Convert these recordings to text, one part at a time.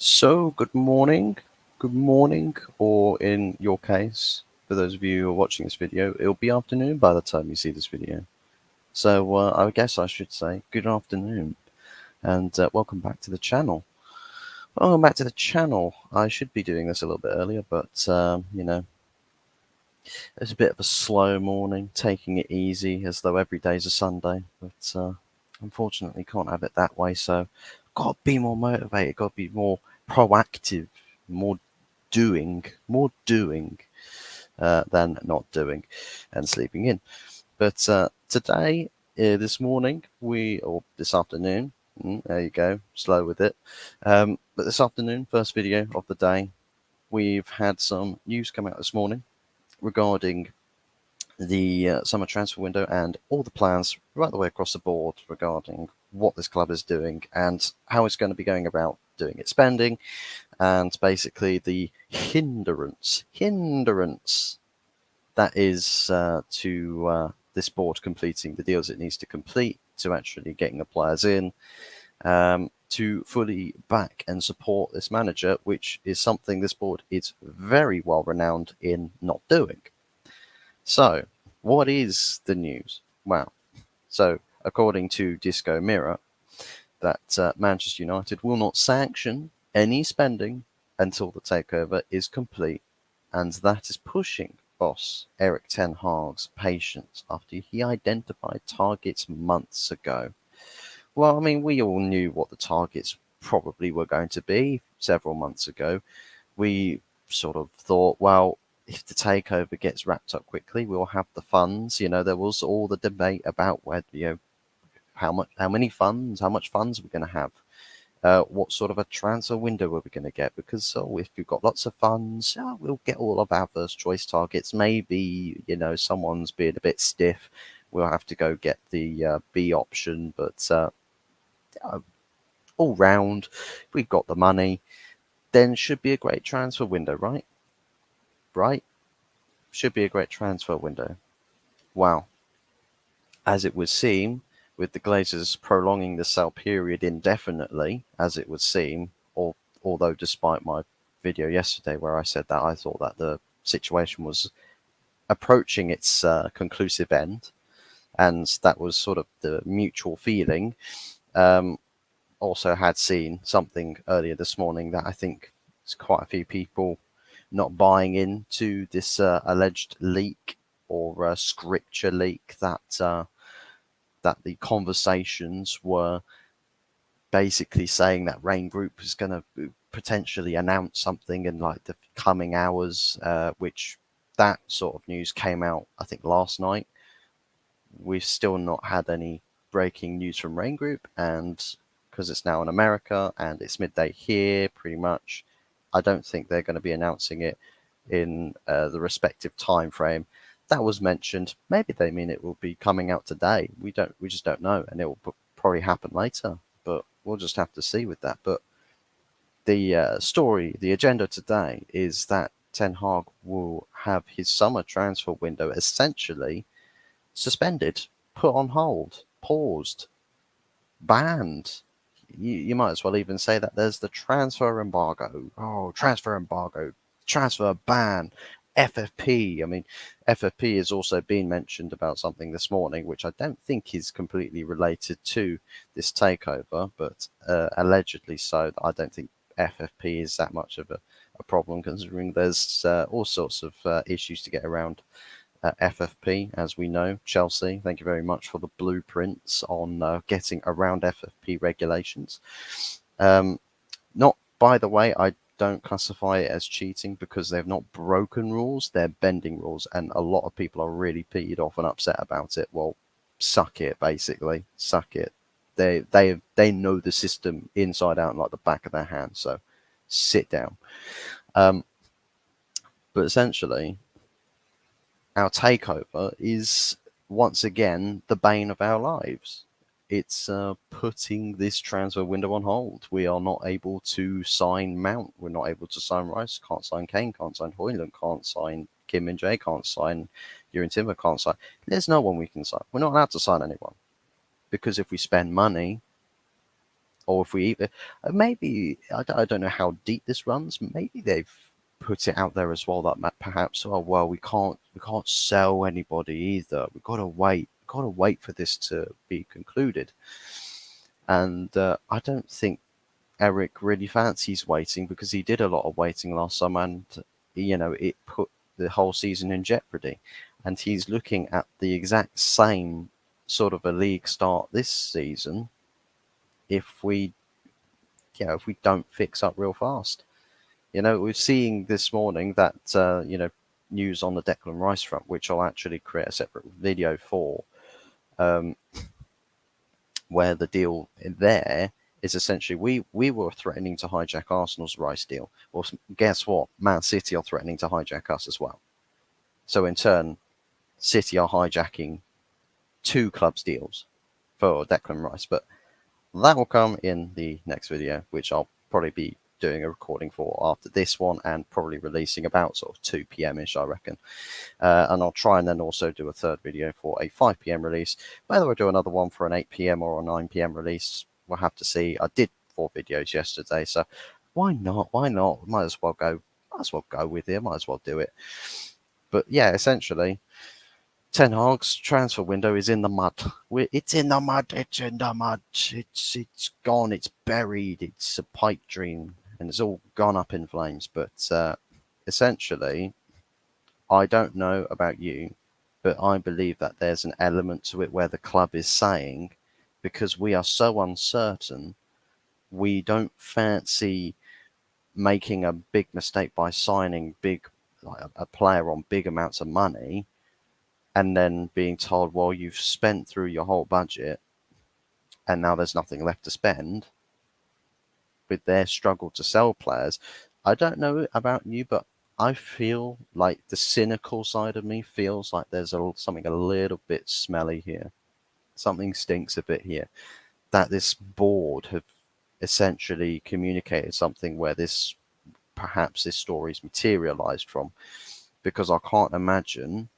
So, good morning, or in your case, for those of you who are watching this video, it'll be afternoon by the time you see this video. So, I guess I should say good afternoon, and welcome back to the channel. Welcome back to the channel. I should be doing this a little bit earlier, but it's a bit of a slow morning, taking it easy as though every day's a Sunday, but unfortunately can't have it that way, so got to be more motivated, got to be more proactive, more doing than not doing and sleeping in. But today, this morning, or this afternoon, there you go, slow with it. But this afternoon, first video of the day, we've had some news come out this morning regarding the summer transfer window and all the plans right the way across the board regarding what this club is doing and how it's going to be going about doing its spending, and basically the hindrance that is to this board completing the deals it needs to complete, to actually getting the players in, to fully back and support this manager, which is something this board is very well renowned in not doing. So, what is the news? Well, so according to Disco Mirror, that Manchester United will not sanction any spending until the takeover is complete, and that is pushing boss Eric Ten Hag's patience after he identified targets months ago. Well, I mean, we all knew what the targets probably were going to be several months ago. We sort of thought, well, if the takeover gets wrapped up quickly, we'll have the funds. There was all the debate about whether, how much funds we're going to have. What sort of a transfer window are we going to get? Because if you've got lots of funds, we'll get all of our first choice targets. Maybe someone's being a bit stiff, we'll have to go get the B option. But all round, if we've got the money, then should be a great transfer window, right? Right? Should be a great transfer window. Wow. As it would seem, with the Glazers prolonging the sell period indefinitely, as it would seem, although despite my video yesterday where I said that I thought that the situation was approaching its conclusive end, and that was sort of the mutual feeling. Also had seen something earlier this morning that I think there's quite a few people not buying into this alleged leak or scripture leak that the conversations were basically saying that Rain Group is going to potentially announce something in like the coming hours, which that sort of news came out, I think, last night. We've still not had any breaking news from Rain Group, and because it's now in America and it's midday here, pretty much, I don't think they're going to be announcing it in the respective time frame that was mentioned. Maybe they mean it will be coming out today. We just don't know, and it will probably happen later. But we'll just have to see with that. But the agenda today is that Ten Hag will have his summer transfer window essentially suspended, put on hold, paused, banned. You might as well even say that there's the transfer embargo. Oh, transfer embargo, transfer ban, FFP. I mean, FFP has also been mentioned about something this morning, which I don't think is completely related to this takeover, but allegedly so. I don't think FFP is that much of a problem, considering there's all sorts of issues to get around FFP, as we know. Chelsea, thank you very much for the blueprints on getting around FFP regulations. Not, by the way, I don't classify it as cheating because they've not broken rules, they're bending rules, and a lot of people are really peed off and upset about it. Well, suck it, basically. Suck it. They know the system inside out and like the back of their hand, so sit down. But essentially, our takeover is once again the bane of our lives. It's putting this transfer window on hold. We are not able to sign Mount. We're not able to sign Rice. Can't sign Kane. Can't sign Hoyland. Can't sign Kim Min Jae. Can't sign Jurgen Timber. Can't sign. There's no one we can sign. We're not allowed to sign anyone because if we spend money, or if we either maybe I don't know how deep this runs. Maybe they've put it out there as well that perhaps, oh well, we can't sell anybody either. We've got to wait for this to be concluded. And I don't think Eric really fancies waiting, because he did a lot of waiting last summer, and it put the whole season in jeopardy. And he's looking at the exact same sort of a league start this season if we don't fix up real fast. We're seeing this morning that news on the Declan Rice front, which I'll actually create a separate video for, um, where the deal there is essentially we were threatening to hijack Arsenal's Rice deal. Well, guess what? Man City are threatening to hijack us as well. So in turn, City are hijacking two clubs' deals for Declan Rice. But that will come in the next video, which I'll probably be doing a recording for after this one, and probably releasing about sort of 2 p.m.-ish, I reckon. And I'll try and then also do a third video for a 5 p.m. release. Whether I do another one for an 8 p.m. or a 9 p.m. release, we'll have to see. I did 4 videos yesterday, so why not? Why not? Might as well go with it. Might as well do it. But yeah, essentially, Ten Hag's transfer window is in the mud. It's in the mud. It's in the mud. It's gone. It's buried. It's a pipe dream, and it's all gone up in flames. But essentially, I don't know about you, but I believe that there's an element to it where the club is saying, because we are so uncertain, we don't fancy making a big mistake by signing a player on big amounts of money, and then being told, well, you've spent through your whole budget and now there's nothing left to spend, with their struggle to sell players. I don't know about you, but I feel like the cynical side of me feels like there's something a little bit smelly here. Something stinks a bit here. That this board have essentially communicated something where perhaps this story's materialized from. Because I cannot imagine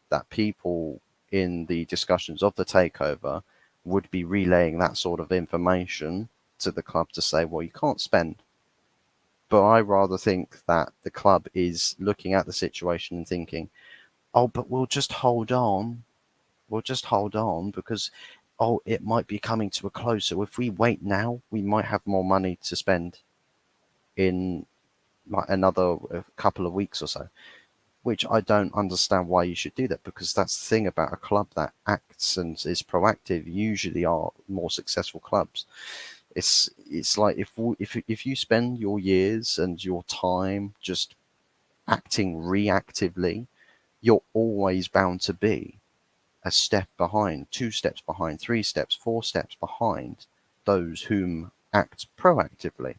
that people in the discussions of the takeover would be relaying that sort of information to the club to say, well, you can't spend. But I rather think that the club is looking at the situation and thinking, oh, but we'll just hold on. We'll just hold on because, oh, it might be coming to a close. So if we wait now, we might have more money to spend in like another couple of weeks or so. Which I don't understand why you should do that, because that's the thing about a club that acts and is proactive usually are more successful clubs. It's like if you spend your years and your time just acting reactively, you're always bound to be a step behind, 2 steps behind, 3 steps, 4 steps behind those whom act proactively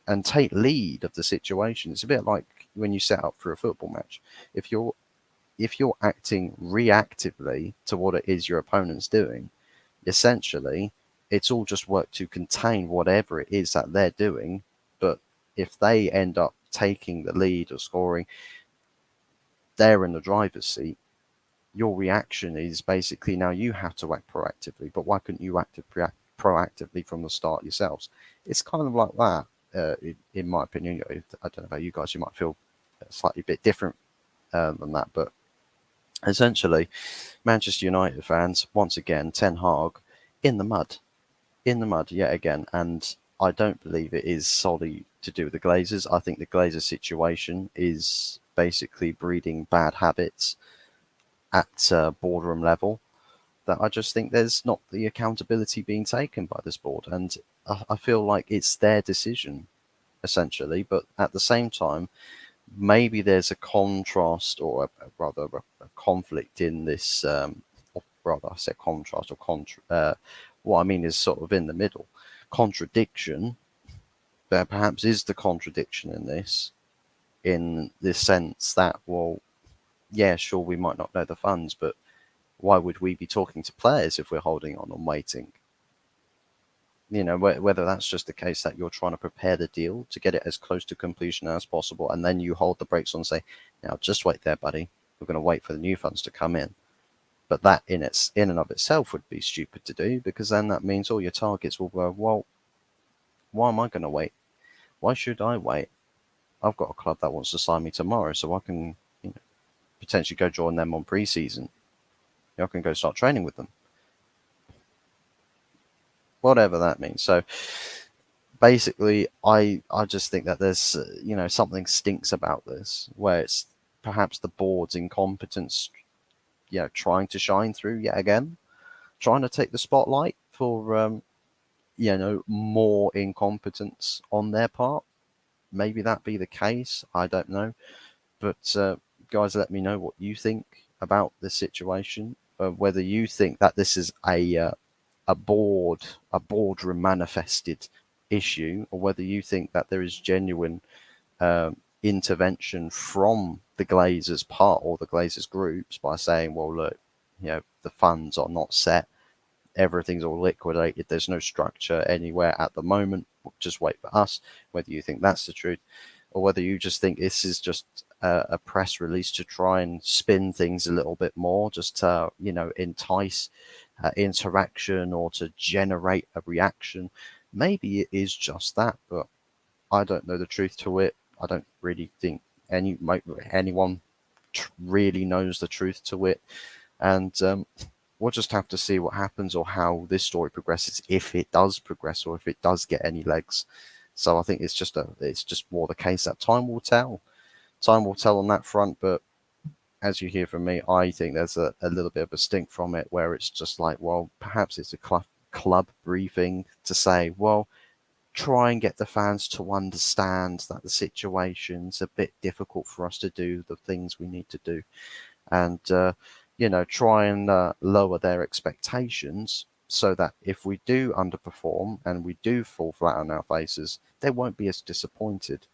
and take lead of the situation. It's a bit like when you set up for a football match. If you're acting reactively to what it is your opponent's doing, essentially it's all just work to contain whatever it is that they're doing. But if they end up taking the lead or scoring, they're in the driver's seat. Your reaction is basically now you have to act proactively. But why couldn't you act proactively from the start yourselves? It's kind of like that. In my opinion, I don't know about you guys, you might feel slightly bit different than that, but essentially, Manchester United fans, once again, Ten Hag in the mud yet again, and I don't believe it is solely to do with the Glazers. I think the Glazer situation is basically breeding bad habits at boardroom level, that I just think there's not the accountability being taken by this board, and I feel like it's their decision, essentially. But at the same time, maybe there's a contrast, or rather a conflict in this, or rather I said contrast or what I mean is sort of in the middle. Contradiction, there perhaps is the contradiction in this sense that, well, yeah, sure, we might not know the funds, but why would we be talking to players if we're holding on and waiting? Whether that's just the case that you're trying to prepare the deal to get it as close to completion as possible, and then you hold the brakes on and say, now just wait there, buddy. We're going to wait for the new funds to come in. But that in and of itself would be stupid to do, because then that means all your targets will go, well, why am I going to wait? Why should I wait? I've got a club that wants to sign me tomorrow, so I can, potentially go join them on pre-season. I can go start training with them, whatever that means. So basically, I just think that there's something stinks about this, where it's perhaps the board's incompetence, trying to shine through yet again, trying to take the spotlight for more incompetence on their part. Maybe that be the case. I don't know. But guys, let me know what you think about this situation. Whether you think that this is a boardroom manifested issue, or whether you think that there is genuine intervention from the Glazers part or the Glazers groups by saying, well, look, the funds are not set, everything's all liquidated, there's no structure anywhere at the moment, just wait for us. Whether you think that's the truth, or whether you just think this is just a press release to try and spin things a little bit more, just to entice interaction or to generate a reaction. Maybe it is just that, but I don't know the truth to it. I don't really think anyone really knows the truth to it, and we'll just have to see what happens, or how this story progresses, if it does progress, or if it does get any legs. So I think it's just more the case that time will tell. Time will tell on that front, but as you hear from me, I think there's a little bit of a stink from it, where it's just like, well, perhaps it's a club briefing to say, well, try and get the fans to understand that the situation's a bit difficult for us to do the things we need to do, and try and lower their expectations, so that if we do underperform and we do fall flat on our faces, they won't be as disappointed.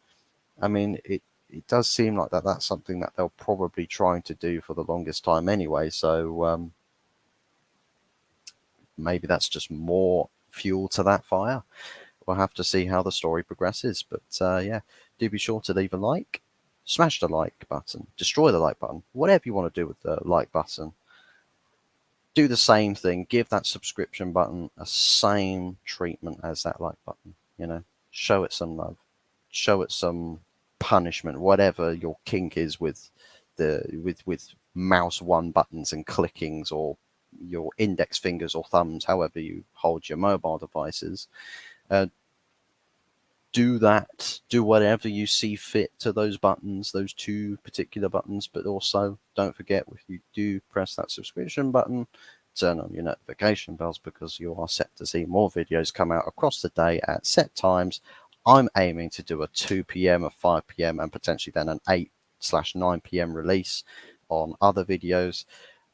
I mean, it does seem like that's something that they'll probably trying to do for the longest time anyway. So maybe that's just more fuel to that fire. We'll have to see how the story progresses. But yeah, do be sure to leave a like, smash the like button, destroy the like button, whatever you want to do with the like button. Do the same thing. Give that subscription button a same treatment as that like button. Show it some love, show it some punishment, whatever your kink is with with mouse one buttons and clickings, or your index fingers or thumbs, however you hold your mobile devices. Do that. Do whatever you see fit to those buttons, those two particular buttons. But also, don't forget, if you do press that subscription button, turn on your notification bells, because you are set to see more videos come out across the day at set times. I'm aiming to do a 2 p.m., a 5 p.m., and potentially then an 8/9 p.m. release on other videos.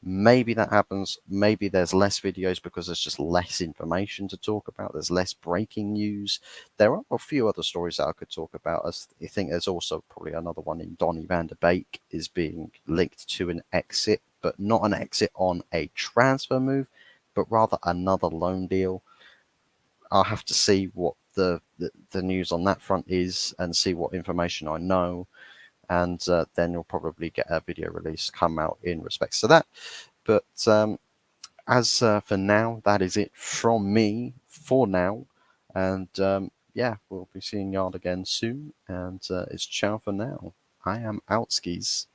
Maybe that happens. Maybe there's less videos because there's just less information to talk about. There's less breaking news. There are a few other stories that I could talk about. I think there's also probably another one in Donny van der Beek is being linked to an exit, but not an exit on a transfer move, but rather another loan deal. I'll have to see what the news on that front is, and see what information I know. And then you'll probably get a video release come out in respects to that. But as for now, that is it from me for now. And yeah, we'll be seeing y'all again soon. And it's ciao for now. I am out, skis.